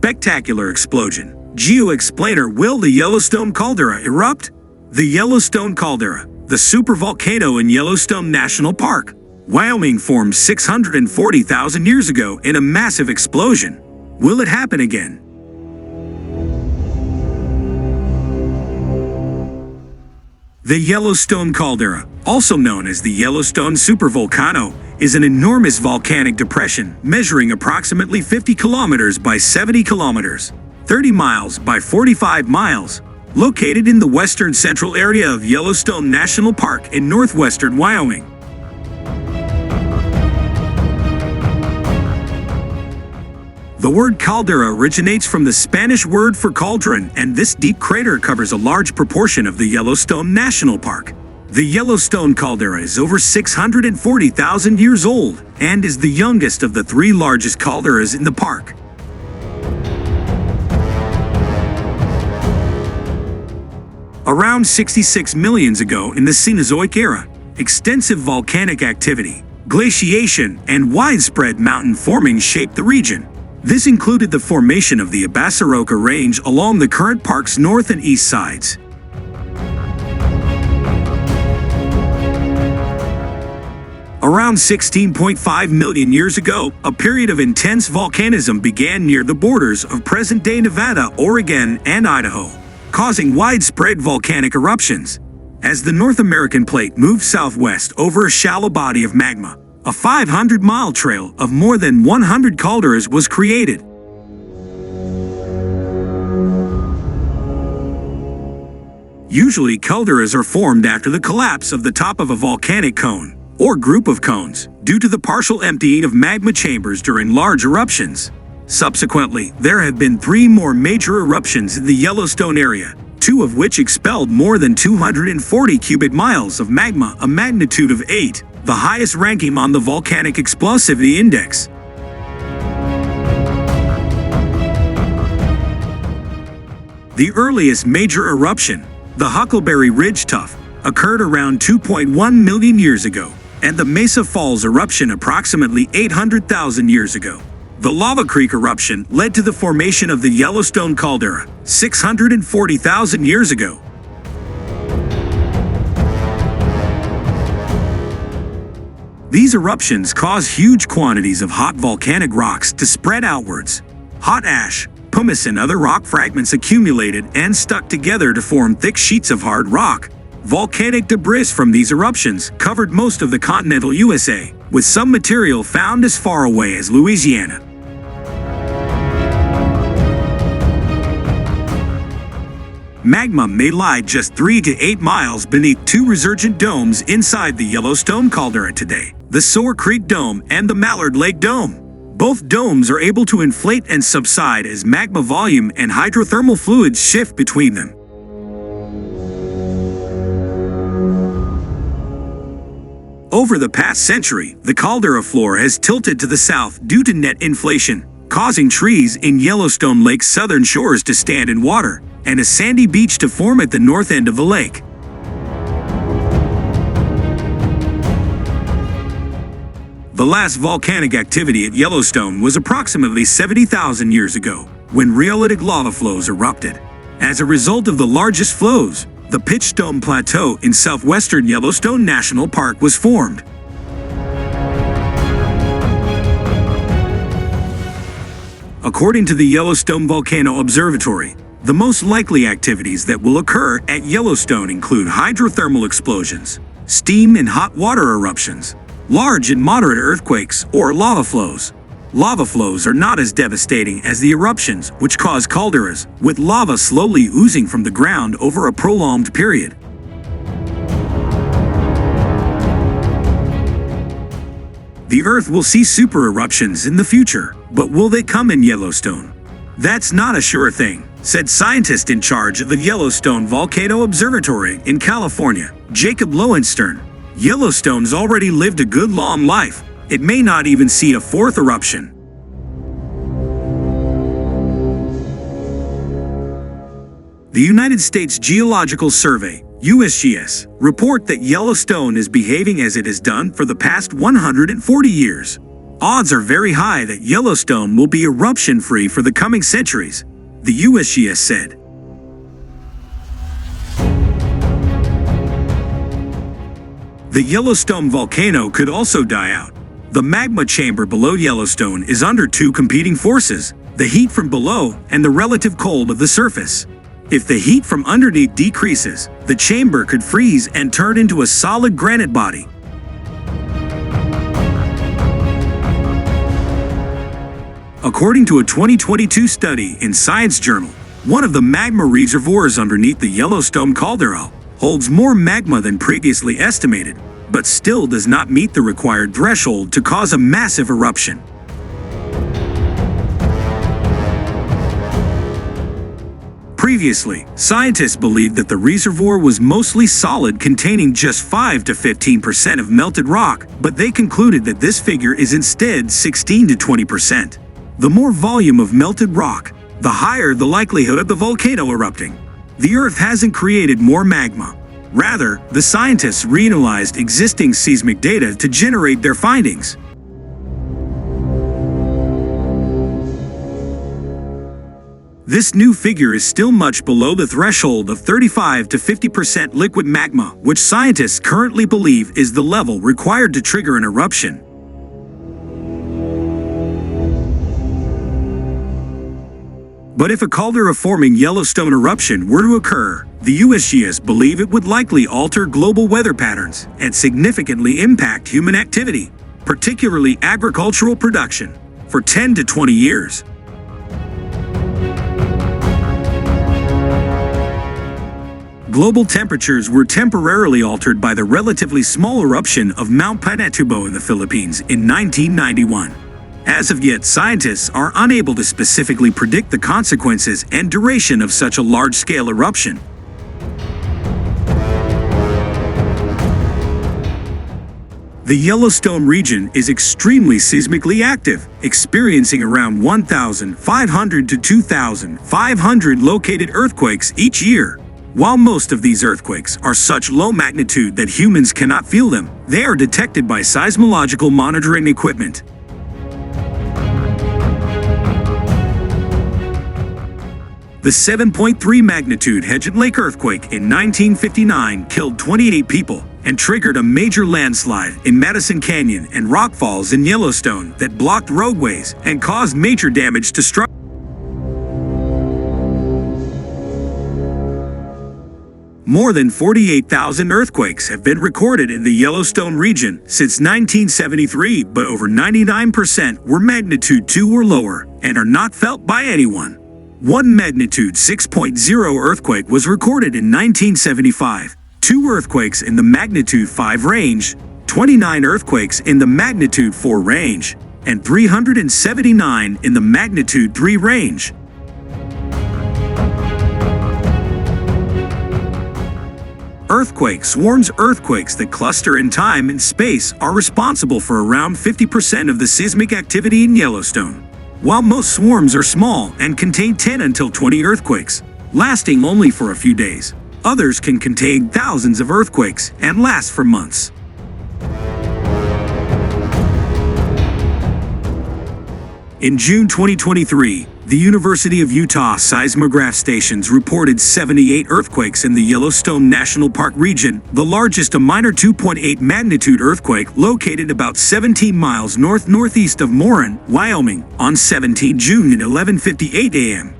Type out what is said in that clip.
spectacular explosion. Geo-explainer: will the Yellowstone caldera erupt? The Yellowstone caldera, the supervolcano in Yellowstone National Park, Wyoming, formed 640,000 years ago in a massive explosion. Will it happen again? The Yellowstone caldera, also known as the Yellowstone supervolcano, is an enormous volcanic depression measuring approximately 50 kilometers by 70 kilometers, 30 miles by 45 miles, located in the western central area of Yellowstone National Park in northwestern Wyoming. The word caldera originates from the Spanish word for cauldron, and this deep crater covers a large proportion of the Yellowstone National Park. The Yellowstone caldera is over 640,000 years old and is the youngest of the three largest calderas in the park. Around 66 million years ago in the Cenozoic era, extensive volcanic activity, glaciation, and widespread mountain forming shaped the region. This included the formation of the Abasaroka Range along the current park's north and east sides. Around 16.5 million years ago, a period of intense volcanism began near the borders of present-day Nevada, Oregon, and Idaho, causing widespread volcanic eruptions. As the North American plate moved southwest over a shallow body of magma, a 500-mile trail of more than 100 calderas was created. Usually, calderas are formed after the collapse of the top of a volcanic cone, or group of cones, due to the partial emptying of magma chambers during large eruptions. Subsequently, there have been three more major eruptions in the Yellowstone area, two of which expelled more than 240 cubic miles of magma, a magnitude of 8, the highest ranking on the Volcanic Explosivity Index. The earliest major eruption, the Huckleberry Ridge Tuff, occurred around 2.1 million years ago, and the Mesa Falls eruption approximately 800,000 years ago. The Lava Creek eruption led to the formation of the Yellowstone caldera 640,000 years ago. These eruptions cause huge quantities of hot volcanic rocks to spread outwards. Hot ash, pumice, and other rock fragments accumulated and stuck together to form thick sheets of hard rock. Volcanic debris from these eruptions covered most of the continental USA, with some material found as far away as Louisiana. Magma may lie just 3 to 8 miles beneath two resurgent domes inside the Yellowstone caldera today, the Soar Creek Dome and the Mallard Lake Dome. Both domes are able to inflate and subside as magma volume and hydrothermal fluids shift between them. Over the past century, the caldera floor has tilted to the south due to net inflation, causing trees in Yellowstone Lake's southern shores to stand in water, and a sandy beach to form at the north end of the lake. The last volcanic activity at Yellowstone was approximately 70,000 years ago, when rhyolitic lava flows erupted. As a result of the largest flows, the Pitch Dome Plateau in southwestern Yellowstone National Park was formed. According to the Yellowstone Volcano Observatory, the most likely activities that will occur at Yellowstone include hydrothermal explosions, steam and hot water eruptions, large and moderate earthquakes, or lava flows. Lava flows are not as devastating as the eruptions, which cause calderas, with lava slowly oozing from the ground over a prolonged period. The Earth will see super eruptions in the future, but will they come in Yellowstone? That's not a sure thing, said scientist in charge of the Yellowstone Volcano Observatory in California, Jacob Lowenstern. Yellowstone's already lived a good long life. It may not even see a fourth eruption. The United States Geological Survey, USGS, report that Yellowstone is behaving as it has done for the past 140 years. Odds are very high that Yellowstone will be eruption-free for the coming centuries, the USGS said. The Yellowstone volcano could also die out. The magma chamber below Yellowstone is under two competing forces, the heat from below and the relative cold of the surface. If the heat from underneath decreases, the chamber could freeze and turn into a solid granite body. According to a 2022 study in Science Journal, one of the magma reservoirs underneath the Yellowstone caldera holds more magma than previously estimated, but still does not meet the required threshold to cause a massive eruption. Previously, scientists believed that the reservoir was mostly solid, containing just 5 to 15% of melted rock, but they concluded that this figure is instead 16 to 20%. The more volume of melted rock, the higher the likelihood of the volcano erupting. The Earth hasn't created more magma. Rather, the scientists reanalyzed existing seismic data to generate their findings. This new figure is still much below the threshold of 35 to 50% liquid magma, which scientists currently believe is the level required to trigger an eruption. But if a caldera-forming Yellowstone eruption were to occur, the USGS believe it would likely alter global weather patterns and significantly impact human activity, particularly agricultural production, for 10 to 20 years. Global temperatures were temporarily altered by the relatively small eruption of Mount Pinatubo in the Philippines in 1991. As of yet, scientists are unable to specifically predict the consequences and duration of such a large-scale eruption. The Yellowstone region is extremely seismically active, experiencing around 1,500 to 2,500 located earthquakes each year. While most of these earthquakes are such low magnitude that humans cannot feel them, they are detected by seismological monitoring equipment. The 7.3 magnitude Hedgett Lake earthquake in 1959 killed 28 people and triggered a major landslide in Madison Canyon and rock falls in Yellowstone that blocked roadways and caused major damage to structures. More than 48,000 earthquakes have been recorded in the Yellowstone region since 1973, but over 99% were magnitude 2 or lower and are not felt by anyone. One magnitude 6.0 earthquake was recorded in 1975, 2 earthquakes in the magnitude 5 range, 29 earthquakes in the magnitude 4 range, and 379 in the magnitude 3 range. Earthquake swarms. Earthquakes that cluster in time and space are responsible for around 50% of the seismic activity in Yellowstone. While most swarms are small and contain 10 until 20 earthquakes, lasting only for a few days, others can contain thousands of earthquakes and last for months. In June 2023, the University of Utah seismograph stations reported 78 earthquakes in the Yellowstone National Park region, the largest a minor 2.8 magnitude earthquake located about 17 miles northeast of Morin, Wyoming, on 17 June at 11:58 a.m.